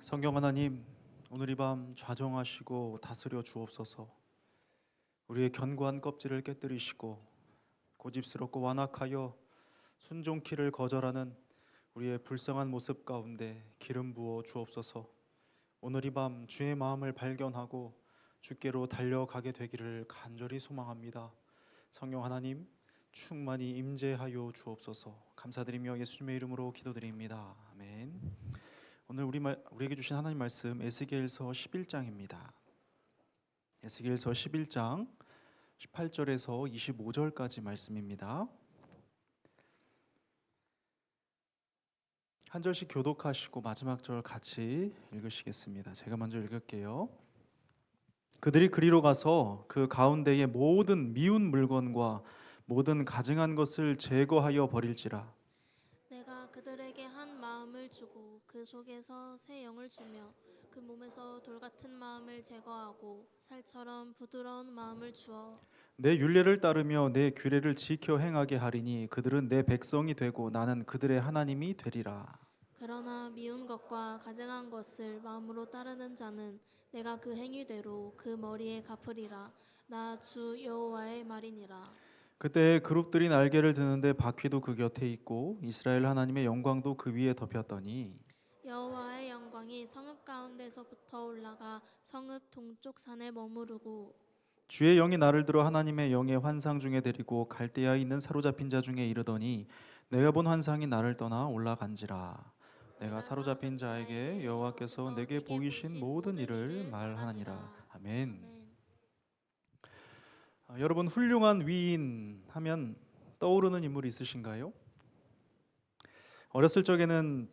성경 하나님, 오늘 이 밤 좌정하시고 다스려 주옵소서. 우리의 견고한 껍질을 깨뜨리시고 고집스럽고 완악하여 순종키를 거절하는 우리의 불쌍한 모습 가운데 기름 부어 주옵소서. 오늘 이 밤 주의 마음을 발견하고 주께로 달려가게 되기를 간절히 소망합니다. 성령 하나님, 충만히 임재하여 주옵소서. 감사드리며 예수님의 이름으로 기도드립니다. 아멘. 오늘 우리에게 주신 하나님 말씀 에스겔서 11장입니다. 에스겔서 11장 18절에서 25절까지 말씀입니다. 한 절씩 교독하시고 마지막 절 같이 읽으시겠습니다. 제가 먼저 읽을게요. 그들이 그리로 가서 그 가운데의 모든 미운 물건과 모든 가증한 것을 제거하여 버릴지라. 내가 그들에게 한 마음을 주고 그 속에서 새 영을 주며 그 몸에서 돌 같은 마음을 제거하고 살처럼 부드러운 마음을 주어 내 율례를 따르며 내 규례를 지켜 행하게 하리니 그들은 내 백성이 되고 나는 그들의 하나님이 되리라. 그러나 미운 것과 가증한 것을 마음으로 따르는 자는 내가 그 행위대로 그 머리에 갚으리라. 나 주 여호와의 말이니라. 그때 그룹들이 날개를 드는데 바퀴도 그 곁에 있고 이스라엘 하나님의 영광도 그 위에 덮였더니 여호와의 영광이 성읍 가운데서부터 올라가 성읍 동쪽 산에 머무르고 주의 영이 나를 들어 하나님의 영의 환상 중에 데리고 갈대아에 있는 사로잡힌 자 중에 이르더니 내가 본 환상이 나를 떠나 올라간지라. 내가 사로잡힌 자에게 여호와께서 내게 보이신 모든 일을 말하니라. 아멘. 여러분, 훌륭한 위인 하면 떠오르는 인물이 있으신가요? 어렸을 적에는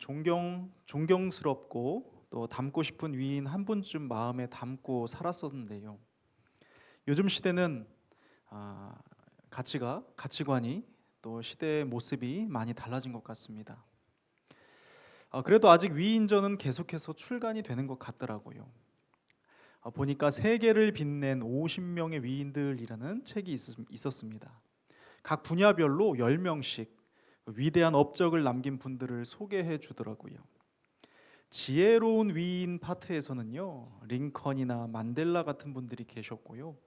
존경스럽고 또 닮고 싶은 위인 한 분쯤 마음에 담고 살았었는데요. 요즘 시대는 가치관이 또 시대의 모습이 많이 달라진 것 같습니다. 그래도 아직 위인전은 계속해서 출간이 되는 것 같더라고요. 보니까 세계를 빛낸 50명의 위인들이라는 책이 있었습니다. 각 분야별로 10명씩 위대한 업적을 남긴 분들을 소개해 주더라고요. 지혜로운 위인 파트에서는요, 링컨이나 만델라 같은 분들이 계셨고요.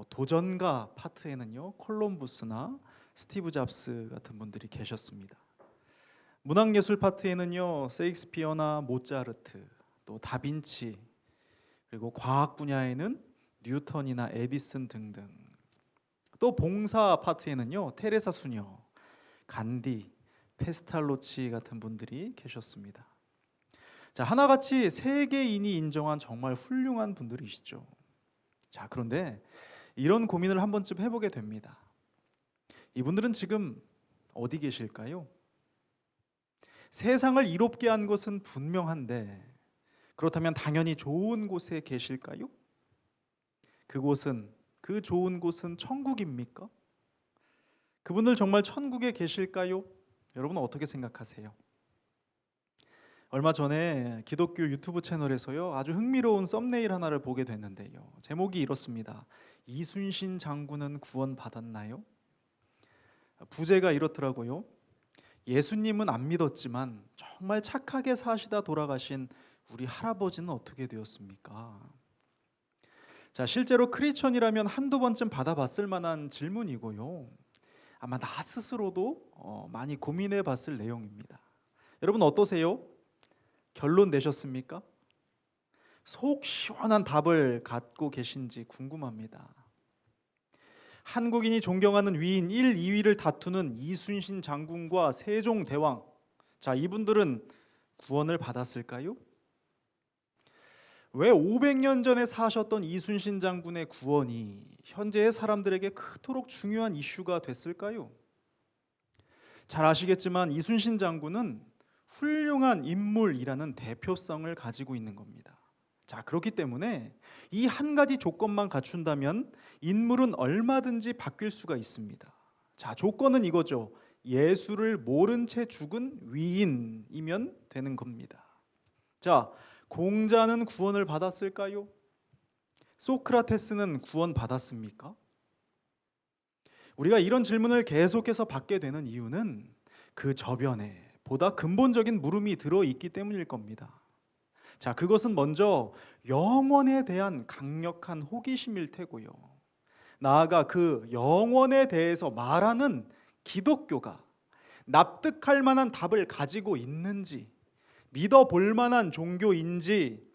도전가 파트에는요, 콜럼부스나 스티브 잡스 같은 분들이 계셨습니다. 문학예술 파트에는요, 세익스피어나 모차르트, 또 다빈치, 그리고 과학 분야에는 뉴턴이나 에디슨 등등. 또 봉사 파트에는요, 테레사 수녀, 간디, 페스탈로치 같은 분들이 계셨습니다. 자, 하나같이 세계인이 인정한 정말 훌륭한 분들이시죠. 자, 그런데 이런 고민을 한 번쯤 해보게 됩니다. 이분들은 지금 어디 계실까요? 세상을 이롭게 한 것은 분명한데 그렇다면 당연히 좋은 곳에 계실까요? 그 좋은 곳은 천국입니까? 그분들 정말 천국에 계실까요? 여러분은 어떻게 생각하세요? 얼마 전에 기독교 유튜브 채널에서요, 아주 흥미로운 썸네일 하나를 보게 됐는데요. 제목이 이렇습니다. 이순신 장군은 구원받았나요? 부제가 이렇더라고요. 예수님은 안 믿었지만 정말 착하게 사시다 돌아가신 우리 할아버지는 어떻게 되었습니까? 자, 실제로 크리스천이라면 한두 번쯤 받아봤을 만한 질문이고요. 아마 나 스스로도 많이 고민해 봤을 내용입니다. 여러분 어떠세요? 결론 내셨습니까? 속 시원한 답을 갖고 계신지 궁금합니다. 한국인이 존경하는 위인 1, 2위를 다투는 이순신 장군과 세종대왕, 자, 이분들은 구원을 받았을까요? 왜 500년 전에 사셨던 이순신 장군의 구원이 현재의 사람들에게 그토록 중요한 이슈가 됐을까요? 잘 아시겠지만 이순신 장군은 훌륭한 인물이라는 대표성을 가지고 있는 겁니다. 자, 그렇기 때문에 이 한 가지 조건만 갖춘다면 인물은 얼마든지 바뀔 수가 있습니다. 자, 조건은 이거죠. 예수를 모른 채 죽은 위인이면 되는 겁니다. 자, 공자는 구원을 받았을까요? 소크라테스는 구원 받았습니까? 우리가 이런 질문을 계속해서 받게 되는 이유는 그 저변에 보다 근본적인 물음이 들어있기 때문일 겁니다. 자, 그것은 먼저 영원에 대한 강력한 호기심일 테고요. 나아가 그 영원에 대해서 말하는 기독교가 납득할 만한 답을 가지고 있는지, 믿어볼 만한 종교인지,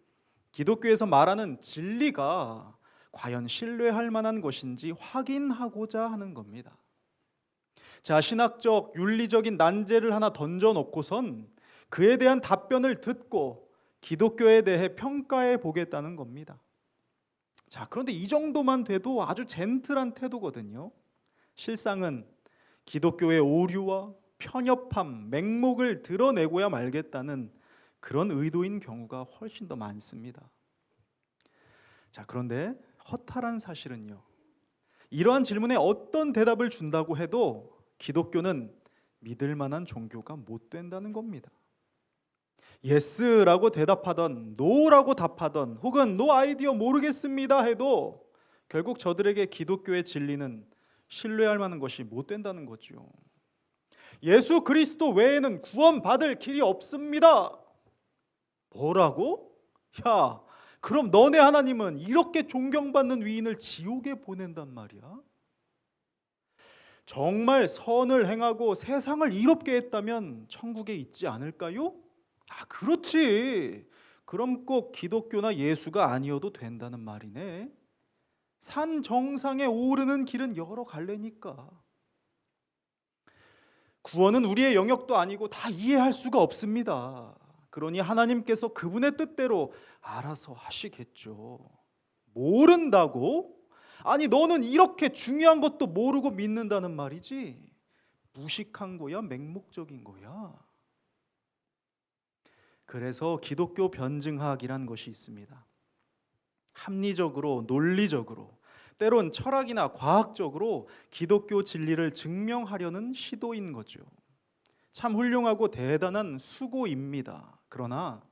기독교에서 말하는 진리가 과연 신뢰할 만한 것인지 확인하고자 하는 겁니다. 자, 신학적 윤리적인 난제를 하나 던져놓고선 그에 대한 답변을 듣고 기독교에 대해 평가해 보겠다는 겁니다. 자, 그런데 이 정도만 돼도 아주 젠틀한 태도거든요. 실상은 기독교의 오류와 편협함, 맹목을 드러내고야 말겠다는 그런 의도인 경우가 훨씬 더 많습니다. 자, 그런데 허탈한 사실은요, 이러한 질문에 어떤 대답을 준다고 해도 기독교는 믿을 만한 종교가 못 된다는 겁니다. 예스라고 대답하던, 노라고 답하던, 혹은 노 아이디어 모르겠습니다 해도 결국 저들에게 기독교의 진리는 신뢰할 만한 것이 못 된다는 거죠. 예수 그리스도 외에는 구원받을 길이 없습니다. 뭐라고? 야, 그럼 너네 하나님은 이렇게 존경받는 위인을 지옥에 보낸단 말이야? 정말 선을 행하고 세상을 이롭게 했다면 천국에 있지 않을까요? 아, 그렇지. 그럼 꼭 기독교나 예수가 아니어도 된다는 말이네. 산 정상에 오르는 길은 여러 갈래니까. 구원은 우리의 영역도 아니고 다 이해할 수가 없습니다. 그러니 하나님께서 그분의 뜻대로 알아서 하시겠죠. 모른다고? 아니, 너는 이렇게 중요한 것도 모르고 믿는다는 말이지? 무식한 거야, 맹목적인 거야? 그래서 기독교 변증학이란 것이 있습니다. 합리적으로, 논리적으로, 때론 철학이나 과학적으로 기독교 진리를 증명하려는 시도인 거죠. 참 훌륭하고 대단한 수고입니다. 그러나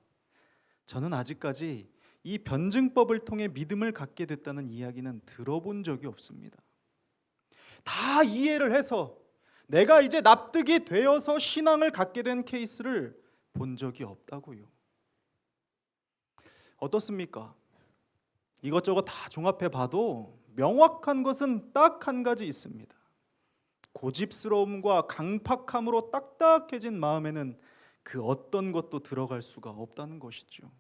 저는 아직까지 이 변증법을 통해 믿음을 갖게 됐다는 이야기는 들어본 적이 없습니다. 다 이해를 해서 내가 이제 납득이 되어서 신앙을 갖게 된 케이스를 본 적이 없다고요. 어떻습니까? 이것저것 다 종합해 봐도 명확한 것은 딱 한 가지 있습니다. 고집스러움과 강팍함으로 딱딱해진 마음에는 그 어떤 것도 들어갈 수가 없다는 것이죠.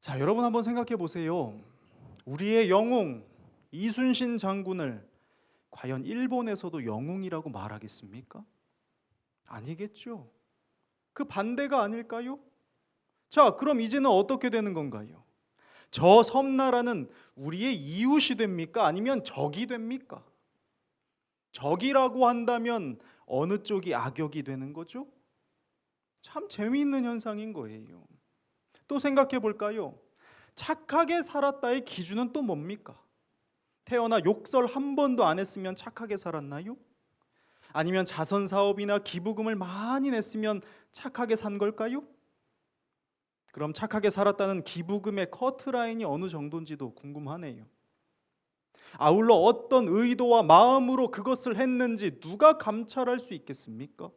자, 여러분 한번 생각해 보세요. 우리의 영웅 이순신 장군을 과연 일본에서도 영웅이라고 말하겠습니까? 아니겠죠. 그 반대가 아닐까요? 자, 그럼 이제는 어떻게 되는 건가요? 저 섬나라는 우리의 이웃이 됩니까? 아니면 적이 됩니까? 적이라고 한다면 어느 쪽이 악역이 되는 거죠? 참 재미있는 현상인 거예요. 또 생각해 볼까요? 착하게 살았다의 기준은 또 뭡니까? 태어나 욕설 한 번도 안 했으면 착하게 살았나요? 아니면 자선 사업이나 기부금을 많이 냈으면 착하게 산 걸까요? 그럼 착하게 살았다는 기부금의 커트라인이 어느 정도인지도 궁금하네요. 아울러 어떤 의도와 마음으로 그것을 했는지 누가 감찰할 수 있겠습니까?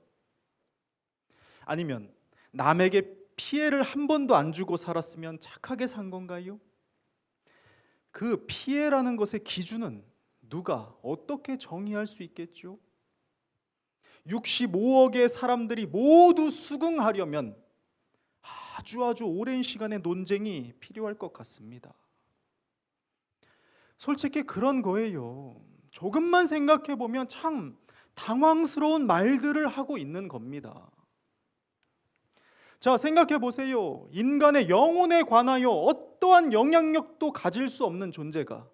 아니면 남에게 피해를 한 번도 안 주고 살았으면 착하게 산 건가요? 그 피해라는 것의 기준은 누가 어떻게 정의할 수 있겠죠? 65억의 사람들이 모두 수긍하려면 아주 오랜 시간의 논쟁이 필요할 것 같습니다. 솔직히 그런 거예요. 조금만 생각해 보면 참 당황스러운 말들을 하고 있는 겁니다. 자, 생각해 보세요. 인간의 영혼에 관하여 어떠한 영향력도 가질 수 없는 존재가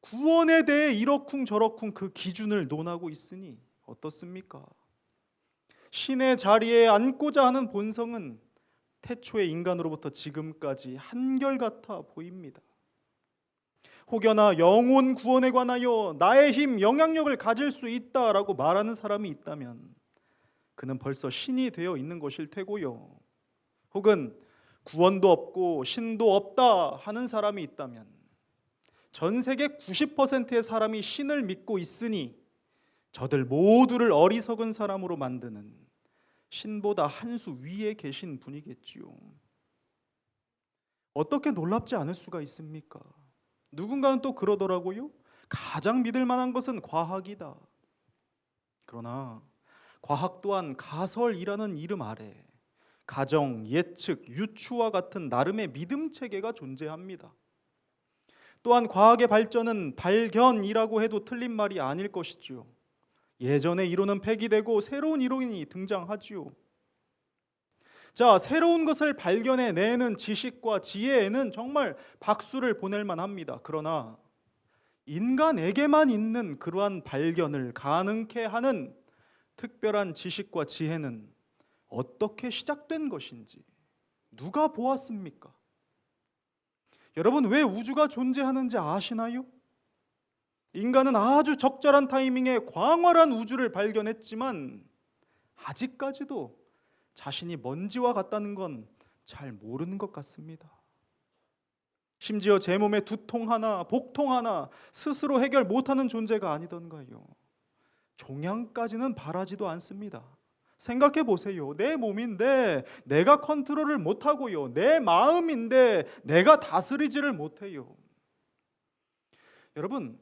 구원에 대해 이러쿵 저러쿵 그 기준을 논하고 있으니 어떻습니까? 신의 자리에 앉고자 하는 본성은 태초의 인간으로부터 지금까지 한결같아 보입니다. 혹여나 영혼 구원에 관하여 나의 힘, 영향력을 가질 수 있다라고 말하는 사람이 있다면 그는 벌써 신이 되어 있는 것일 테고요. 혹은 구원도 없고 신도 없다 하는 사람이 있다면 전 세계 90%의 사람이 신을 믿고 있으니 저들 모두를 어리석은 사람으로 만드는 신보다 한 수 위에 계신 분이겠지요. 어떻게 놀랍지 않을 수가 있습니까? 누군가는 또 그러더라고요. 가장 믿을 만한 것은 과학이다. 그러나 과학 또한 가설이라는 이름 아래 가정, 예측, 유추와 같은 나름의 믿음 체계가 존재합니다. 또한 과학의 발전은 발견이라고 해도 틀린 말이 아닐 것이지요. 예전의 이론은 폐기되고 새로운 이론이 등장하지요. 자, 새로운 것을 발견해내는 지식과 지혜에는 정말 박수를 보낼 만합니다. 그러나 인간에게만 있는 그러한 발견을 가능케 하는 특별한 지식과 지혜는 어떻게 시작된 것인지 누가 보았습니까? 여러분, 왜 우주가 존재하는지 아시나요? 인간은 아주 적절한 타이밍에 광활한 우주를 발견했지만 아직까지도 자신이 먼지와 같다는 건 잘 모르는 것 같습니다. 심지어 제 몸의 두통 하나, 복통 하나 스스로 해결 못하는 존재가 아니던가요. 종양까지는 바라지도 않습니다. 생각해 보세요. 내 몸인데 내가 컨트롤을 못하고요. 내 마음인데 내가 다스리지를 못해요. 여러분,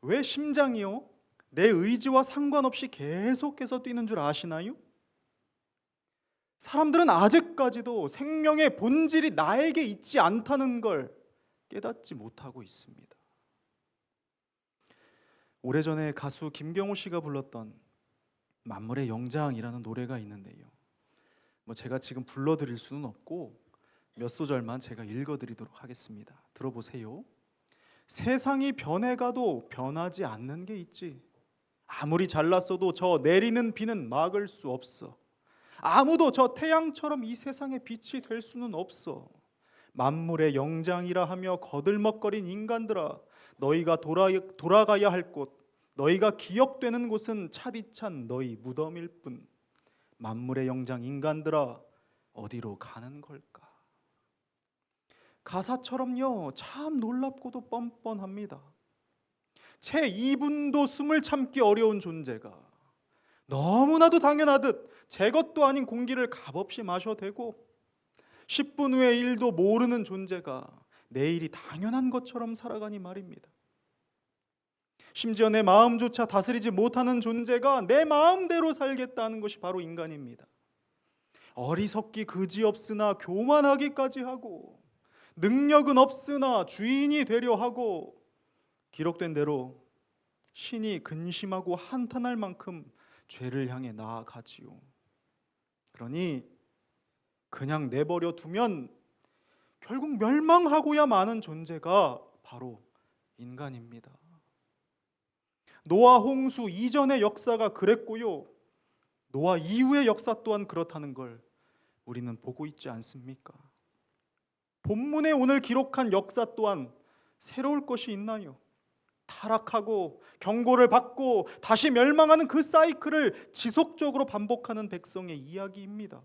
왜 심장이요? 내 의지와 상관없이 계속해서 뛰는 줄 아시나요? 사람들은 아직까지도 생명의 본질이 나에게 있지 않다는 걸 깨닫지 못하고 있습니다. 오래전에 가수 김경호 씨가 불렀던 만물의 영장이라는 노래가 있는데요. 제가 지금 불러드릴 수는 없고 몇 소절만 제가 읽어드리도록 하겠습니다. 들어보세요. 세상이 변해가도 변하지 않는 게 있지. 아무리 잘났어도 저 내리는 비는 막을 수 없어. 아무도 저 태양처럼 이 세상의 빛이 될 수는 없어. 만물의 영장이라 하며 거들먹거린 인간들아, 너희가 돌아가야 할 곳, 너희가 기억되는 곳은 차디찬 너희 무덤일 뿐. 만물의 영장 인간들아, 어디로 가는 걸까? 가사처럼요, 참 놀랍고도 뻔뻔합니다. 채 2분도 숨을 참기 어려운 존재가 너무나도 당연하듯 제 것도 아닌 공기를 값없이 마셔대고 10분 후의 일도 모르는 존재가 내일이 당연한 것처럼 살아가니 말입니다. 심지어 내 마음조차 다스리지 못하는 존재가 내 마음대로 살겠다는 것이 바로 인간입니다. 어리석기 그지없으나 교만하기까지 하고 능력은 없으나 주인이 되려 하고 기록된 대로 신이 근심하고 한탄할 만큼 죄를 향해 나아가지요. 그러니 그냥 내버려 두면 결국 멸망하고야 마는 존재가 바로 인간입니다. 노아 홍수 이전의 역사가 그랬고요. 노아 이후의 역사 또한 그렇다는 걸 우리는 보고 있지 않습니까? 본문에 오늘 기록한 역사 또한 새로울 것이 있나요? 타락하고 경고를 받고 다시 멸망하는 그 사이클을 지속적으로 반복하는 백성의 이야기입니다.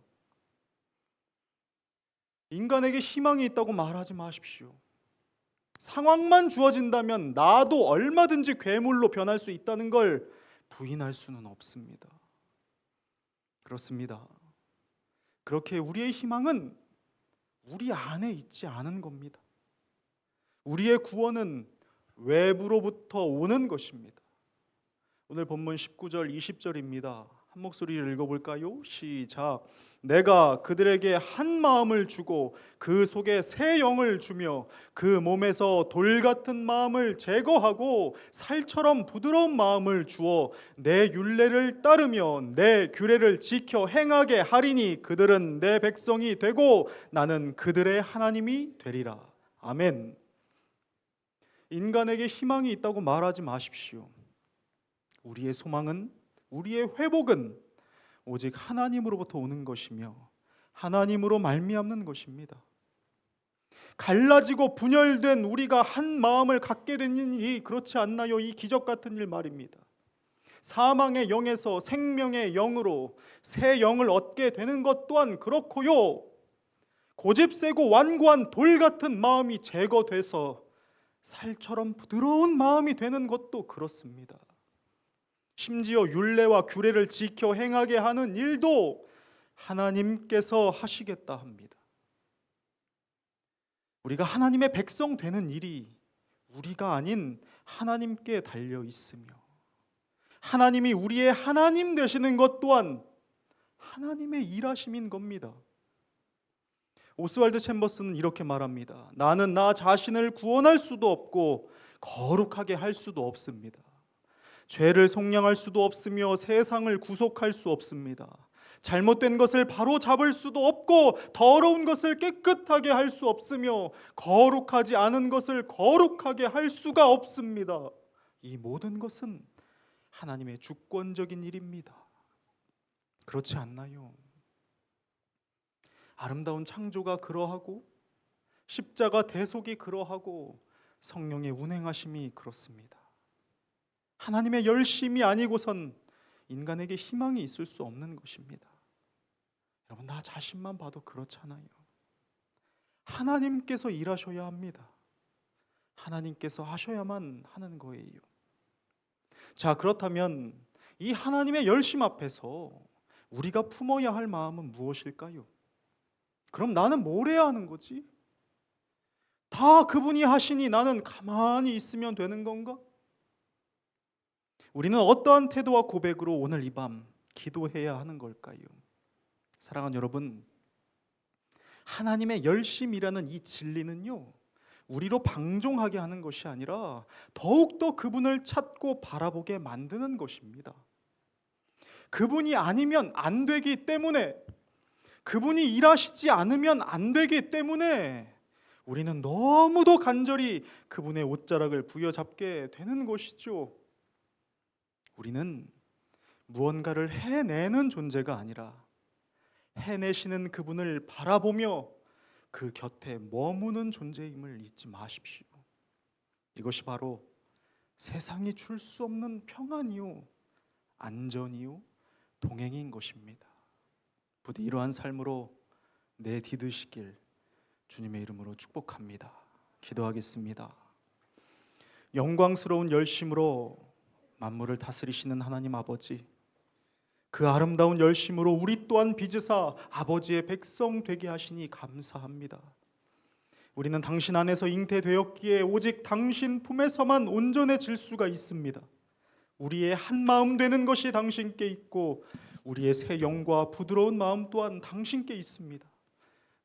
인간에게 희망이 있다고 말하지 마십시오. 상황만 주어진다면 나도 얼마든지 괴물로 변할 수 있다는 걸 부인할 수는 없습니다. 그렇습니다. 그렇게 우리의 희망은 우리 안에 있지 않은 겁니다. 우리의 구원은 외부로부터 오는 것입니다. 오늘 본문 19절 20절입니다. 한 목소리를 읽어볼까요? 시작. 내가 그들에게 한 마음을 주고 그 속에 새 영을 주며 그 몸에서 돌 같은 마음을 제거하고 살처럼 부드러운 마음을 주어 내 율례를 따르며 내 규례를 지켜 행하게 하리니 그들은 내 백성이 되고 나는 그들의 하나님이 되리라. 아멘. 인간에게 희망이 있다고 말하지 마십시오. 우리의 소망은, 우리의 회복은 오직 하나님으로부터 오는 것이며 하나님으로 말미암는 것입니다. 갈라지고 분열된 우리가 한 마음을 갖게 된 일이 그렇지 않나요? 이 기적 같은 일 말입니다. 사망의 영에서 생명의 영으로 새 영을 얻게 되는 것 또한 그렇고요. 고집세고 완고한 돌 같은 마음이 제거돼서 살처럼 부드러운 마음이 되는 것도 그렇습니다. 심지어 율례와 규례를 지켜 행하게 하는 일도 하나님께서 하시겠다 합니다. 우리가 하나님의 백성 되는 일이 우리가 아닌 하나님께 달려 있으며, 하나님이 우리의 하나님 되시는 것 또한 하나님의 일하심인 겁니다. 오스왈드 챔버스는 이렇게 말합니다. 나는 나 자신을 구원할 수도 없고 거룩하게 할 수도 없습니다. 죄를 속량할 수도 없으며 세상을 구속할 수 없습니다. 잘못된 것을 바로 잡을 수도 없고 더러운 것을 깨끗하게 할 수 없으며 거룩하지 않은 것을 거룩하게 할 수가 없습니다. 이 모든 것은 하나님의 주권적인 일입니다. 그렇지 않나요? 아름다운 창조가 그러하고 십자가 대속이 그러하고 성령의 운행하심이 그렇습니다. 하나님의 열심이 아니고선 인간에게 희망이 있을 수 없는 것입니다. 여러분, 나 자신만 봐도 그렇잖아요. 하나님께서 일하셔야 합니다. 하나님께서 하셔야만 하는 거예요. 자, 그렇다면 이 하나님의 열심 앞에서 우리가 품어야 할 마음은 무엇일까요? 그럼 나는 뭘 해야 하는 거지? 다 그분이 하시니 나는 가만히 있으면 되는 건가? 우리는 어떠한 태도와 고백으로 오늘 이 밤 기도해야 하는 걸까요? 사랑하는 여러분, 하나님의 열심이라는 이 진리는요, 우리로 방종하게 하는 것이 아니라 더욱더 그분을 찾고 바라보게 만드는 것입니다. 그분이 아니면 안 되기 때문에, 그분이 일하시지 않으면 안 되기 때문에 우리는 너무도 간절히 그분의 옷자락을 부여잡게 되는 것이죠. 우리는 무언가를 해내는 존재가 아니라 해내시는 그분을 바라보며 그 곁에 머무는 존재임을 잊지 마십시오. 이것이 바로 세상이 줄 수 없는 평안이요, 안전이요, 동행인 것입니다. 부디 이러한 삶으로 내디드시길 주님의 이름으로 축복합니다. 기도하겠습니다. 영광스러운 열심으로 만물을 다스리시는 하나님 아버지, 그 아름다운 열심으로 우리 또한 빚으사 아버지의 백성 되게 하시니 감사합니다. 우리는 당신 안에서 잉태되었기에 오직 당신 품에서만 온전해질 수가 있습니다. 우리의 한 마음 되는 것이 당신께 있고 우리의 새 영과 부드러운 마음 또한 당신께 있습니다.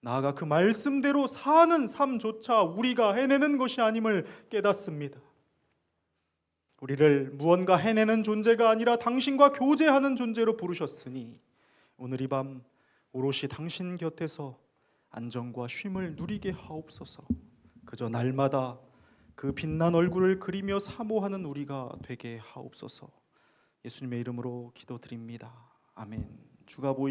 나아가 그 말씀대로 사는 삶조차 우리가 해내는 것이 아님을 깨닫습니다. 우리를 무언가 해내는 존재가 아니라 당신과 교제하는 존재로 부르셨으니 오늘 이 밤 오롯이 당신 곁에서 안정과 쉼을 누리게 하옵소서. 그저 날마다 그 빛난 얼굴을 그리며 사모하는 우리가 되게 하옵소서. 예수님의 이름으로 기도드립니다. 아멘. 주가 보이시